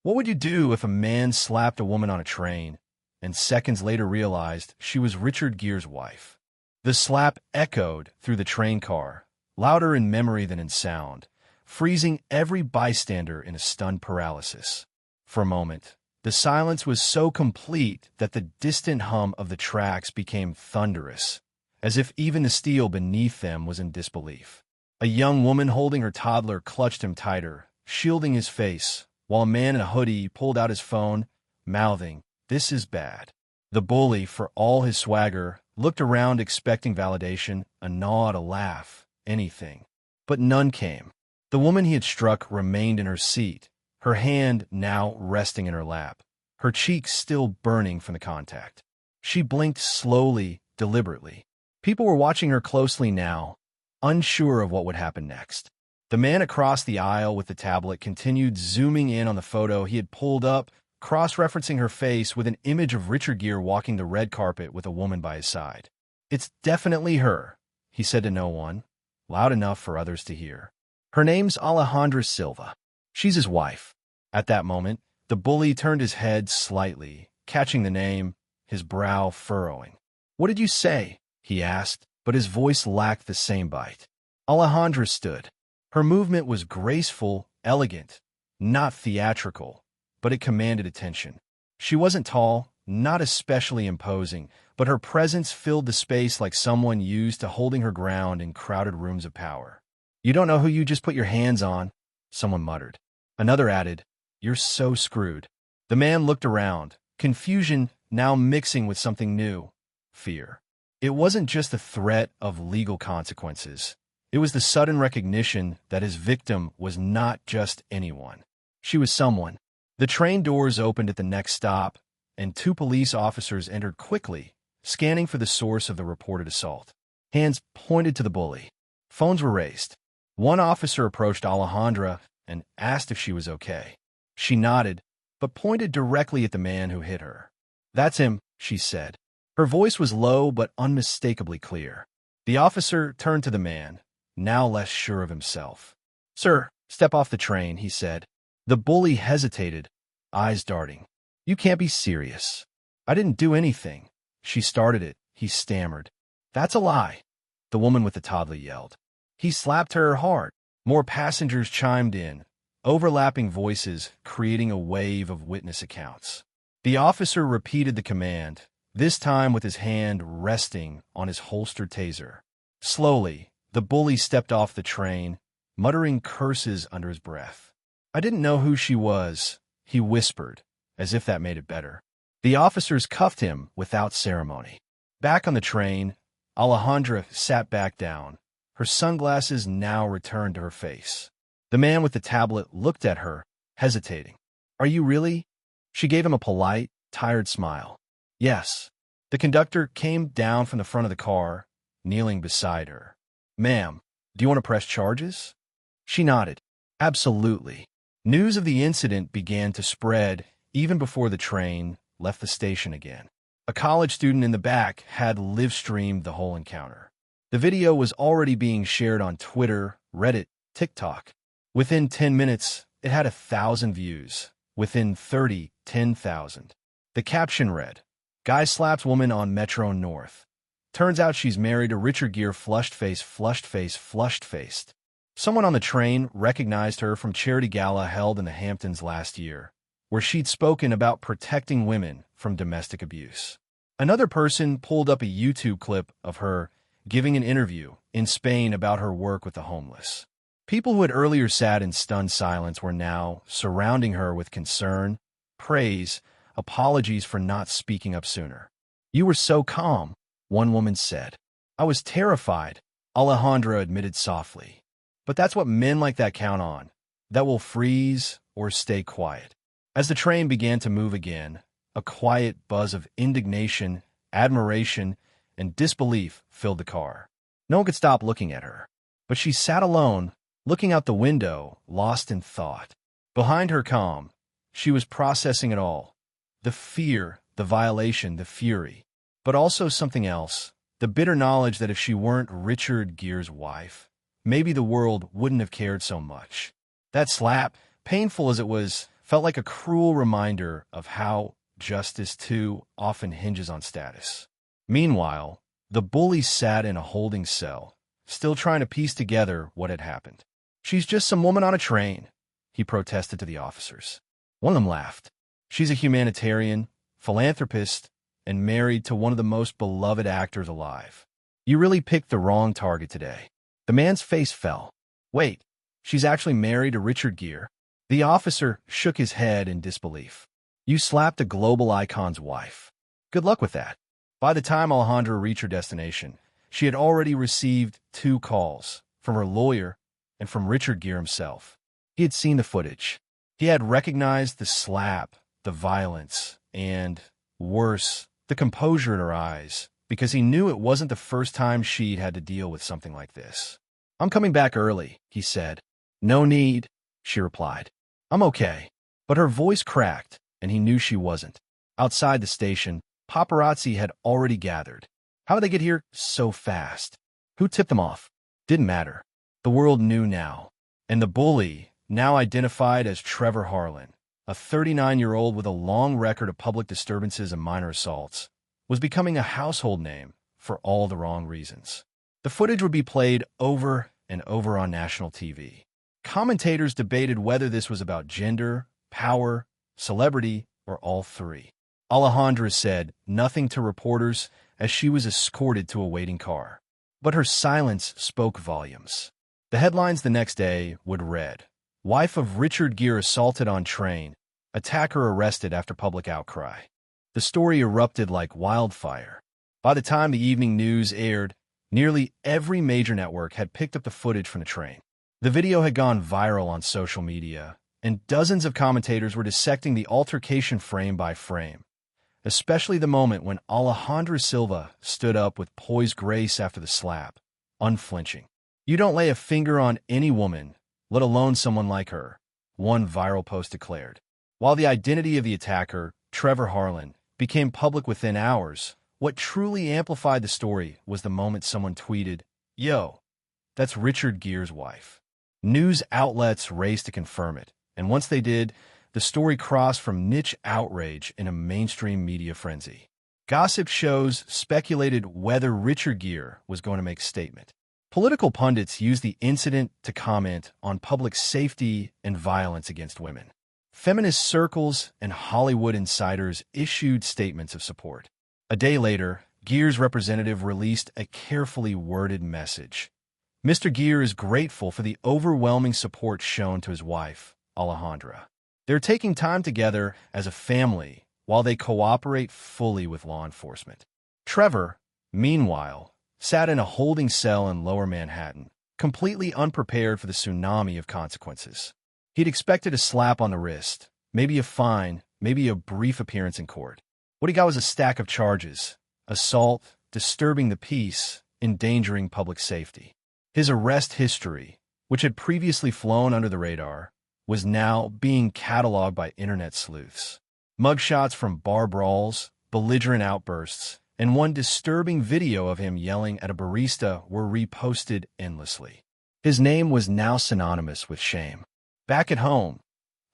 What would you do if a man slapped a woman on a train and seconds later realized she was Richard Gere's wife? The slap echoed through the train car, louder in memory than in sound, freezing every bystander in a stunned paralysis. For a moment, the silence was so complete that the distant hum of the tracks became thunderous, as if even the steel beneath them was in disbelief. A young woman holding her toddler clutched him tighter, shielding his face, while a man in a hoodie pulled out his phone, mouthing, "This is bad." The bully, for all his swagger, looked around expecting validation, a nod, a laugh, anything. But none came. The woman he had struck remained in her seat, her hand now resting in her lap, her cheeks still burning from the contact. She blinked slowly, deliberately. People were watching her closely now, unsure of what would happen next. The man across the aisle with the tablet continued zooming in on the photo he had pulled up, cross-referencing her face with an image of Richard Gere walking the red carpet with a woman by his side. "It's definitely her," he said to no one, loud enough for others to hear. "Her name's Alejandra Silva. She's his wife." At that moment, the bully turned his head slightly, catching the name, his brow furrowing. "What did you say?" he asked, but his voice lacked the same bite. Alejandra stood. Her movement was graceful, elegant, not theatrical, but it commanded attention. She wasn't tall, not especially imposing, but her presence filled the space like someone used to holding her ground in crowded rooms of power. "You don't know who you just put your hands on," someone muttered. Another added, "You're so screwed." The man looked around, confusion now mixing with something new, fear. It wasn't just the threat of legal consequences. It was the sudden recognition that his victim was not just anyone. She was someone. The train doors opened at the next stop, and 2 police officers entered quickly, scanning for the source of the reported assault. Hands pointed to the bully. Phones were raised. One officer approached Alejandra and asked if she was okay. She nodded, but pointed directly at the man who hit her. "That's him," she said. Her voice was low but unmistakably clear. The officer turned to the man, now less sure of himself. "Sir, step off the train," he said. The bully hesitated, eyes darting. "You can't be serious." "I didn't do anything." "She started it," he stammered. "That's a lie," the woman with the toddler yelled. "He slapped her hard." More passengers chimed in, overlapping voices creating a wave of witness accounts. The officer repeated the command, this time with his hand resting on his holstered taser. Slowly, the bully stepped off the train, muttering curses under his breath. "I didn't know who she was," he whispered, as if that made it better. The officers cuffed him without ceremony. Back on the train, Alejandra sat back down, her sunglasses now returned to her face. The man with the tablet looked at her, hesitating. "Are you really?" She gave him a polite, tired smile. "Yes." The conductor came down from the front of the car, kneeling beside her. "Ma'am, do you want to press charges?" She nodded. "Absolutely." News of the incident began to spread even before the train left the station again. A college student in the back had live-streamed the whole encounter. The video was already being shared on Twitter, Reddit, TikTok. Within 10 minutes, it had 1,000 views. Within 30, 10,000. The caption read, "Guy slaps woman on Metro North. Turns out she's married to Richard Gere, flushed face, flushed face, flushed faced." Someone on the train recognized her from charity gala held in the Hamptons last year, where she'd spoken about protecting women from domestic abuse. Another person pulled up a YouTube clip of her giving an interview in Spain about her work with the homeless. People who had earlier sat in stunned silence were now surrounding her with concern, praise, apologies for not speaking up sooner. "You were so calm," one woman said. "I was terrified," Alejandra admitted softly. "But that's what men like that count on, that will freeze or stay quiet." As the train began to move again, a quiet buzz of indignation, admiration, and disbelief filled the car. No one could stop looking at her. But she sat alone, looking out the window, lost in thought. Behind her calm, she was processing it all. The fear, the violation, the fury. But also something else, the bitter knowledge that if she weren't Richard Gere's wife, maybe the world wouldn't have cared so much. That slap, painful as it was, felt like a cruel reminder of how justice, too, often hinges on status. Meanwhile, the bully sat in a holding cell, still trying to piece together what had happened. "She's just some woman on a train," he protested to the officers. One of them laughed. "She's a humanitarian, philanthropist, and married to one of the most beloved actors alive. You really picked the wrong target today." The man's face fell. "Wait, she's actually married to Richard Gere?" The officer shook his head in disbelief. "You slapped a global icon's wife. Good luck with that." By the time Alejandra reached her destination, she had already received 2 calls, from her lawyer and from Richard Gere himself. He had seen the footage. He had recognized the slap, the violence, and, worse, the composure in her eyes, because he knew it wasn't the first time she'd had to deal with something like this. "I'm coming back early," he said. "No need," she replied. "I'm okay." But her voice cracked, and he knew she wasn't. Outside the station, paparazzi had already gathered. How did they get here so fast? Who tipped them off? Didn't matter. The world knew now. And the bully, now identified as Trevor Harlan, a 39-year-old with a long record of public disturbances and minor assaults, was becoming a household name for all the wrong reasons. The footage would be played over and over on national TV. Commentators debated whether this was about gender, power, celebrity, or all three. Alejandra said nothing to reporters as she was escorted to a waiting car. But her silence spoke volumes. The headlines the next day would read, "Wife of Richard Gere assaulted on train, attacker arrested after public outcry." The story erupted like wildfire. By the time the evening news aired, nearly every major network had picked up the footage from the train. The video had gone viral on social media, and dozens of commentators were dissecting the altercation frame by frame, especially the moment when Alejandra Silva stood up with poised grace after the slap, unflinching. "You don't lay a finger on any woman, let alone someone like her," one viral post declared. While the identity of the attacker, Trevor Harlan, became public within hours, what truly amplified the story was the moment someone tweeted, "Yo, that's Richard Gere's wife." News outlets raced to confirm it, and once they did, the story crossed from niche outrage into mainstream media frenzy. Gossip shows speculated whether Richard Gere was going to make a statement. Political pundits used the incident to comment on public safety and violence against women. Feminist circles and Hollywood insiders issued statements of support. A day later, Gere's representative released a carefully worded message. Mr. Gere is grateful for the overwhelming support shown to his wife, Alejandra. They're taking time together as a family while they cooperate fully with law enforcement. Trevor, meanwhile, sat in a holding cell in Lower Manhattan, completely unprepared for the tsunami of consequences. He'd expected a slap on the wrist, maybe a fine, maybe a brief appearance in court. What he got was a stack of charges: assault, disturbing the peace, endangering public safety. His arrest history, which had previously flown under the radar, was now being cataloged by internet sleuths. Mugshots from bar brawls, belligerent outbursts, and one disturbing video of him yelling at a barista were reposted endlessly. His name was now synonymous with shame. Back at home,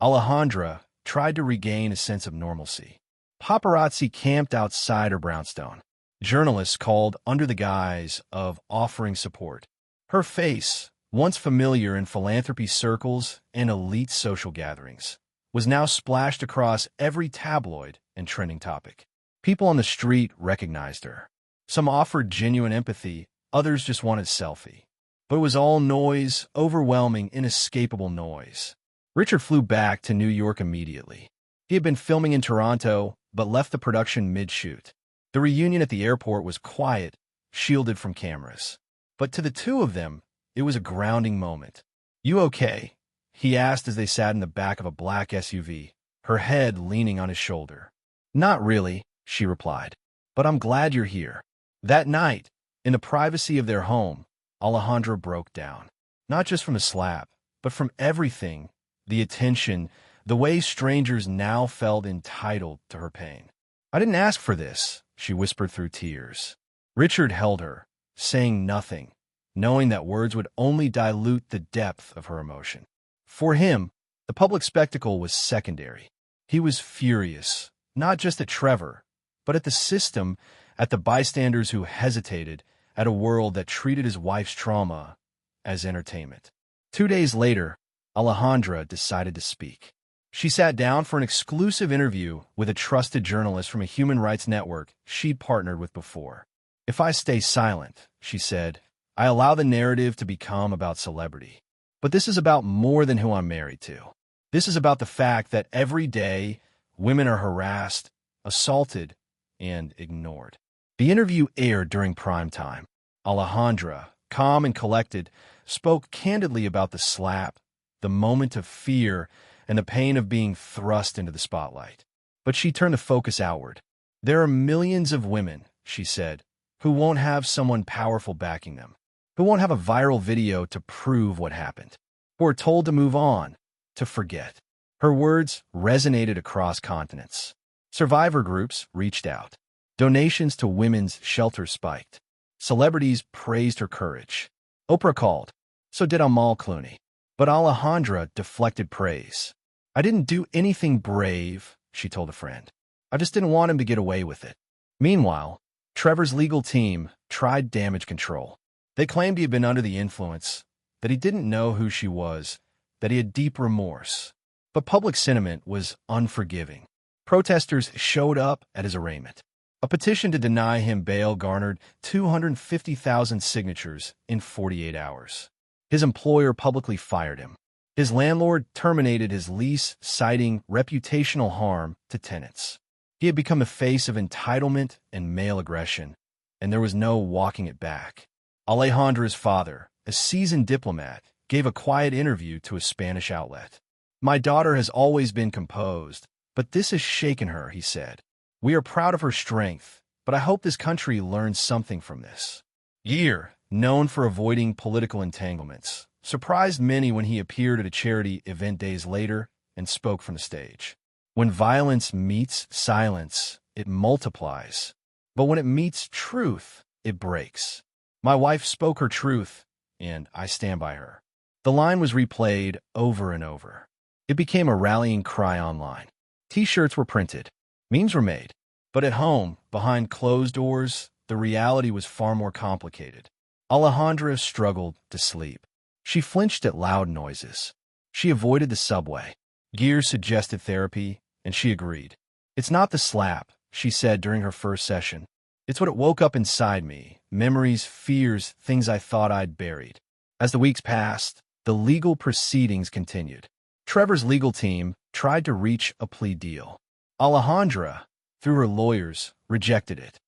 Alejandra tried to regain a sense of normalcy. Paparazzi camped outside her brownstone. Journalists called under the guise of offering support. Her face, once familiar in philanthropy circles and elite social gatherings, was now splashed across every tabloid and trending topic. People on the street recognized her. Some offered genuine empathy, others just wanted a selfie. But it was all noise, overwhelming, inescapable noise. Richard flew back to New York immediately. He had been filming in Toronto, but left the production mid-shoot. The reunion at the airport was quiet, shielded from cameras. But to the two of them, it was a grounding moment. "You okay?" he asked as they sat in the back of a black SUV, her head leaning on his shoulder. "Not really," she replied, "but I'm glad you're here." That night, in the privacy of their home, Alejandra broke down. Not just from the slap, but from everything, the attention, the way strangers now felt entitled to her pain. "I didn't ask for this," she whispered through tears. Richard held her, saying nothing, knowing that words would only dilute the depth of her emotion. For him, The public spectacle was secondary. He was furious, not just at Trevor, but at the system, at the bystanders who hesitated, at a world that treated his wife's trauma as entertainment. 2 days later, Alejandra decided to speak. She sat down for an exclusive interview with a trusted journalist from a human rights network she'd partnered with before. "If I stay silent," she said, "I allow the narrative to become about celebrity. But this is about more than who I'm married to. This is about the fact that every day, women are harassed, assaulted, and ignored." The interview aired during prime time. Alejandra, calm and collected, spoke candidly about the slap, the moment of fear, and the pain of being thrust into the spotlight. But she turned the focus outward. "There are millions of women," she said, "who won't have someone powerful backing them, who won't have a viral video to prove what happened, who are told to move on, to forget." Her words resonated across continents. Survivor groups reached out. Donations to women's shelters spiked. Celebrities praised her courage. Oprah called. So did Amal Clooney. But Alejandra deflected praise. "I didn't do anything brave," she told a friend. "I just didn't want him to get away with it." Meanwhile, Trevor's legal team tried damage control. They claimed he had been under the influence, that he didn't know who she was, that he had deep remorse. But public sentiment was unforgiving. Protesters showed up at his arraignment. A petition to deny him bail garnered 250,000 signatures in 48 hours. His employer publicly fired him. His landlord terminated his lease, citing reputational harm to tenants. He had become the face of entitlement and male aggression, and there was no walking it back. Alejandra's father, a seasoned diplomat, gave a quiet interview to a Spanish outlet. "My daughter has always been composed, but this has shaken her," he said. "We are proud of her strength, but I hope this country learns something from this." Gere, known for avoiding political entanglements, surprised many when he appeared at a charity event days later and spoke from the stage. "When violence meets silence, it multiplies. But when it meets truth, it breaks. My wife spoke her truth, and I stand by her." The line was replayed over and over. It became a rallying cry online. T-shirts were printed. Memes were made. But at home, behind closed doors, the reality was far more complicated. Alejandra struggled to sleep. She flinched at loud noises. She avoided the subway. Gere suggested therapy, and she agreed. "It's not the slap," she said during her first session. "It's what it woke up inside me, memories, fears, things I thought I'd buried." As the weeks passed, the legal proceedings continued. Trevor's legal team tried to reach a plea deal. Alejandra, through her lawyers, rejected it.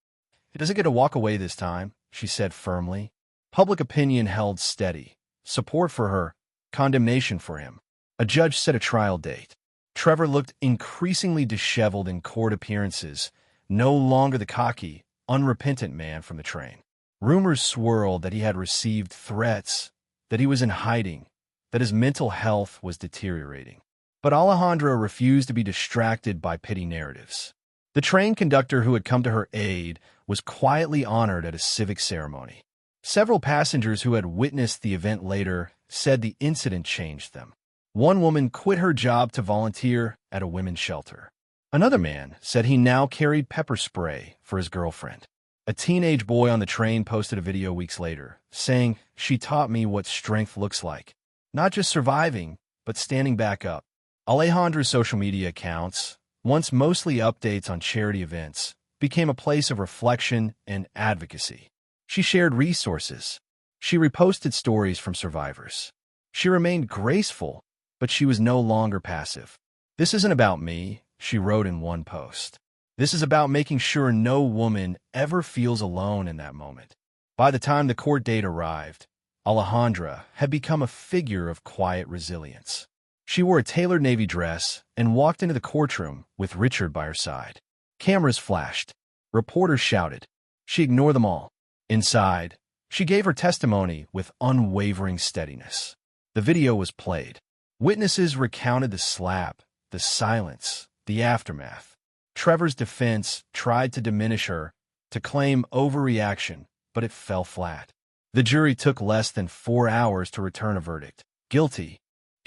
"He doesn't get to walk away this time," she said firmly. Public opinion held steady. Support for her, condemnation for him. A judge set a trial date. Trevor looked increasingly disheveled in court appearances, no longer the cocky, unrepentant man from the train. Rumors swirled that he had received threats, that he was in hiding, that his mental health was deteriorating. But Alejandra refused to be distracted by petty narratives. The train conductor who had come to her aid was quietly honored at a civic ceremony. Several passengers who had witnessed the event later said the incident changed them. One woman quit her job to volunteer at a women's shelter. Another man said he now carried pepper spray for his girlfriend. A teenage boy on the train posted a video weeks later, saying, "She taught me what strength looks like. Not just surviving, but standing back up." Alejandra's social media accounts, once mostly updates on charity events, became a place of reflection and advocacy. She shared resources. She reposted stories from survivors. She remained graceful, but she was no longer passive. "This isn't about me," she wrote in one post. "This is about making sure no woman ever feels alone in that moment." By the time the court date arrived, Alejandra had become a figure of quiet resilience. She wore a tailored navy dress and walked into the courtroom with Richard by her side. Cameras flashed. Reporters shouted. She ignored them all. Inside, she gave her testimony with unwavering steadiness. The video was played. Witnesses recounted the slap, the silence, the aftermath. Trevor's defense tried to diminish her, to claim overreaction, but it fell flat. The jury took less than 4 hours to return a verdict. Guilty.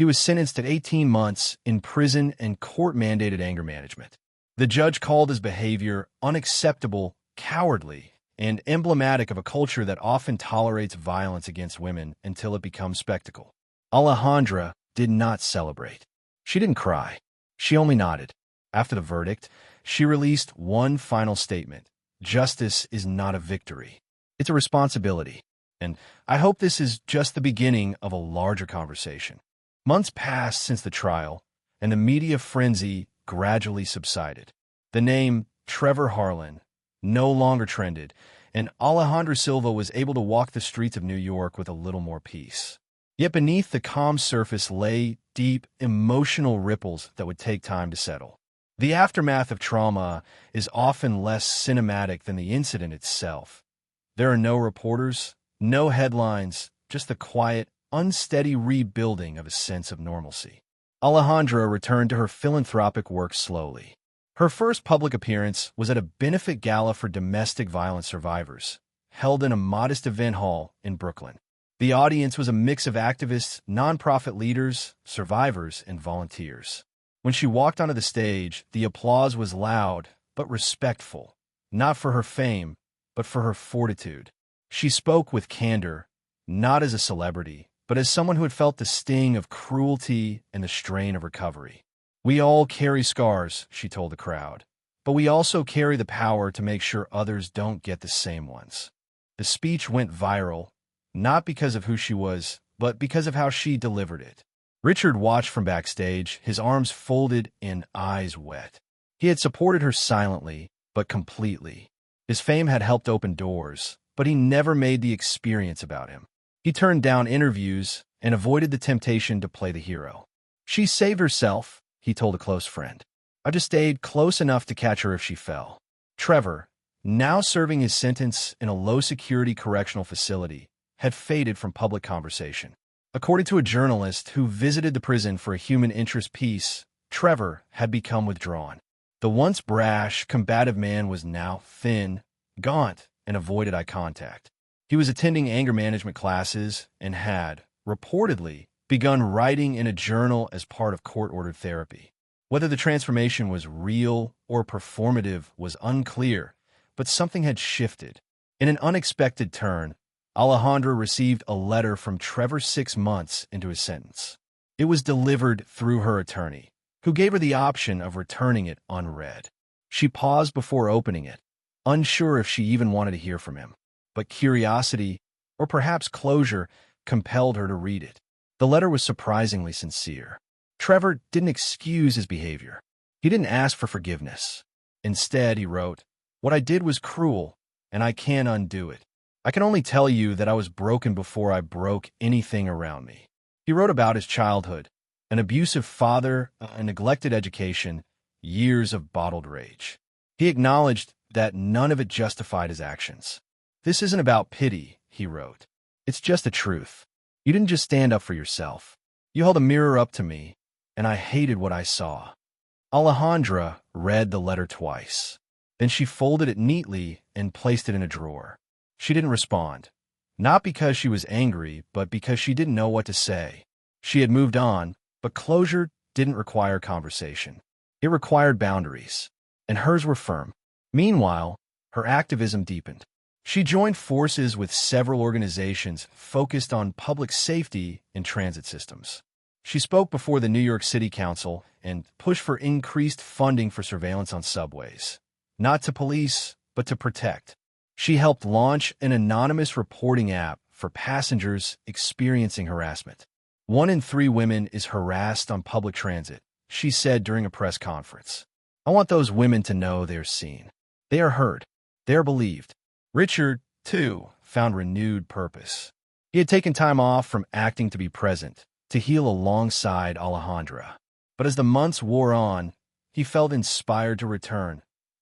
He was sentenced to 18 months in prison and court-mandated anger management. The judge called his behavior unacceptable, cowardly, and emblematic of a culture that often tolerates violence against women until it becomes spectacle. Alejandra did not celebrate. She didn't cry. She only nodded. After the verdict, she released one final statement. Justice is not a victory. It's a responsibility. And I hope this is just the beginning of a larger conversation. Months passed since the trial, and the media frenzy gradually subsided. The name Trevor Harlan no longer trended, and Alejandra Silva was able to walk the streets of New York with a little more peace. Yet beneath the calm surface lay deep, emotional ripples that would take time to settle. The aftermath of trauma is often less cinematic than the incident itself. There are no reporters, no headlines, just the quiet, unsteady rebuilding of a sense of normalcy. Alejandra returned to her philanthropic work slowly. Her first public appearance was at a benefit gala for domestic violence survivors, held in a modest event hall in Brooklyn. The audience was a mix of activists, nonprofit leaders, survivors, and volunteers. When she walked onto the stage, the applause was loud but respectful, not for her fame, but for her fortitude. She spoke with candor, not as a celebrity, but as someone who had felt the sting of cruelty and the strain of recovery. We all carry scars, she told the crowd, but we also carry the power to make sure others don't get the same ones. The speech went viral, not because of who she was, but because of how she delivered it. Richard watched from backstage, his arms folded and eyes wet. He had supported her silently, but completely. His fame had helped open doors, but he never made the experience about him. He turned down interviews and avoided the temptation to play the hero. She saved herself, he told a close friend. I just stayed close enough to catch her if she fell. Trevor, now serving his sentence in a low-security correctional facility, had faded from public conversation. According to a journalist who visited the prison for a human interest piece, Trevor had become withdrawn. The once brash, combative man was now thin, gaunt, and avoided eye contact. He was attending anger management classes and had, reportedly, begun writing in a journal as part of court-ordered therapy. Whether the transformation was real or performative was unclear, but something had shifted. In an unexpected turn, Alejandra received a letter from Trevor 6 months into his sentence. It was delivered through her attorney, who gave her the option of returning it unread. She paused before opening it, unsure if she even wanted to hear from him. But curiosity, or perhaps closure, compelled her to read it. The letter was surprisingly sincere. Trevor didn't excuse his behavior. He didn't ask for forgiveness. Instead, he wrote, "What I did was cruel, and I can't undo it. I can only tell you that I was broken before I broke anything around me." He wrote about his childhood, an abusive father, a neglected education, years of bottled rage. He acknowledged that none of it justified his actions. "This isn't about pity," he wrote. "It's just the truth. You didn't just stand up for yourself. You held a mirror up to me, and I hated what I saw." Alejandra read the letter twice. Then she folded it neatly and placed it in a drawer. She didn't respond, not because she was angry, but because she didn't know what to say. She had moved on, but closure didn't require conversation. It required boundaries, and hers were firm. Meanwhile, her activism deepened. She joined forces with several organizations focused on public safety and transit systems. She spoke before the New York City Council and pushed for increased funding for surveillance on subways, not to police, but to protect. She helped launch an anonymous reporting app for passengers experiencing harassment. 1 in 3 women is harassed on public transit, she said during a press conference. I want those women to know they're seen. They are heard. They are believed. Richard, too, found renewed purpose. He had taken time off from acting to be present, to heal alongside Alejandra. But as the months wore on, he felt inspired to return,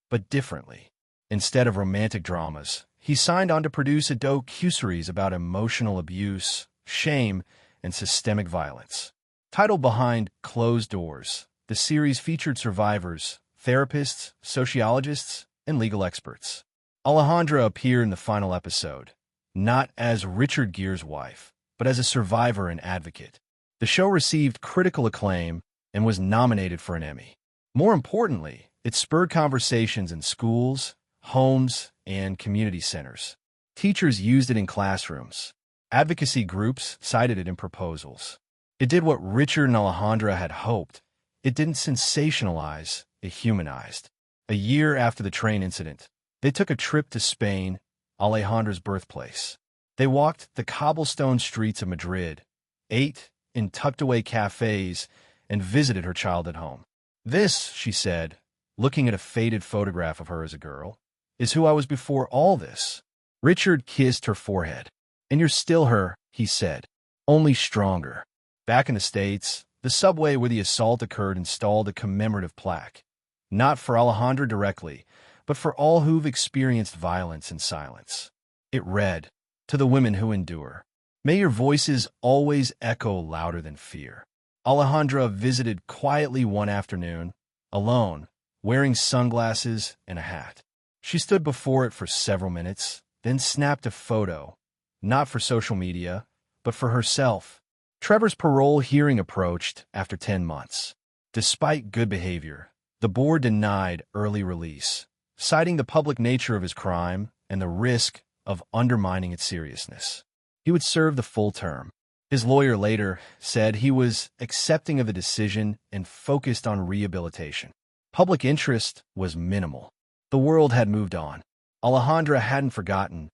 but differently. Instead of romantic dramas, he signed on to produce a docuseries about emotional abuse, shame, and systemic violence. Titled Behind Closed Doors, the series featured survivors, therapists, sociologists, and legal experts. Alejandra appeared in the final episode, not as Richard Gere's wife, but as a survivor and advocate. The show received critical acclaim and was nominated for an Emmy. More importantly, it spurred conversations in schools, homes, and community centers. Teachers used it in classrooms. Advocacy groups cited it in proposals. It did what Richard and Alejandra had hoped. It didn't sensationalize, it humanized. A year after the train incident, they took a trip to Spain, Alejandra's birthplace. They walked the cobblestone streets of Madrid, ate in tucked-away cafes, and visited her childhood home. "This," she said, looking at a faded photograph of her as a girl, "is who I was before all this." Richard kissed her forehead. "And you're still her," he said, "only stronger." Back in the States, the subway where the assault occurred installed a commemorative plaque, not for Alejandra directly, but for all who've experienced violence in silence. It read, "To the women who endure, may your voices always echo louder than fear." Alejandra visited quietly one afternoon, alone, wearing sunglasses and a hat. She stood before it for several minutes, then snapped a photo, not for social media, but for herself. Trevor's parole hearing approached after 10 months. Despite good behavior, the board denied early release, citing the public nature of his crime and the risk of undermining its seriousness. He would serve the full term. His lawyer later said he was accepting of the decision and focused on rehabilitation. Public interest was minimal. The world had moved on. Alejandra hadn't forgotten,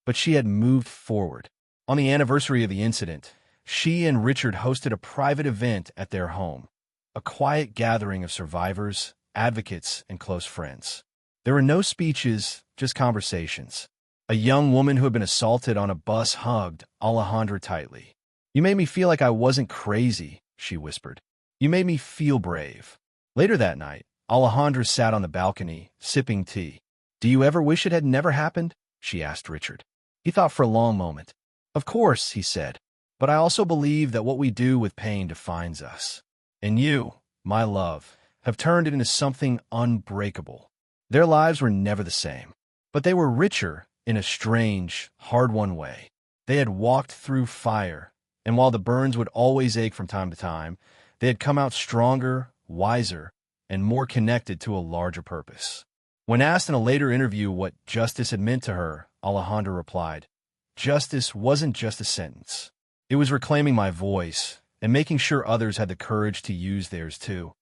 but she had moved forward. On the anniversary of the incident, she and Richard hosted a private event at their home, a quiet gathering of survivors, advocates, and close friends. There were no speeches, just conversations. A young woman who had been assaulted on a bus hugged Alejandra tightly. "You made me feel like I wasn't crazy," she whispered. "You made me feel brave." Later that night, Alejandra sat on the balcony, sipping tea. "Do you ever wish it had never happened?" she asked Richard. He thought for a long moment. "Of course," he said, "but I also believe that what we do with pain defines us. And you, my love, have turned it into something unbreakable." Their lives were never the same, but they were richer in a strange, hard-won way. They had walked through fire, and while the burns would always ache from time to time, they had come out stronger, wiser, and more connected to a larger purpose. When asked in a later interview what justice had meant to her, Alejandra replied, "Justice wasn't just a sentence. It was reclaiming my voice and making sure others had the courage to use theirs too."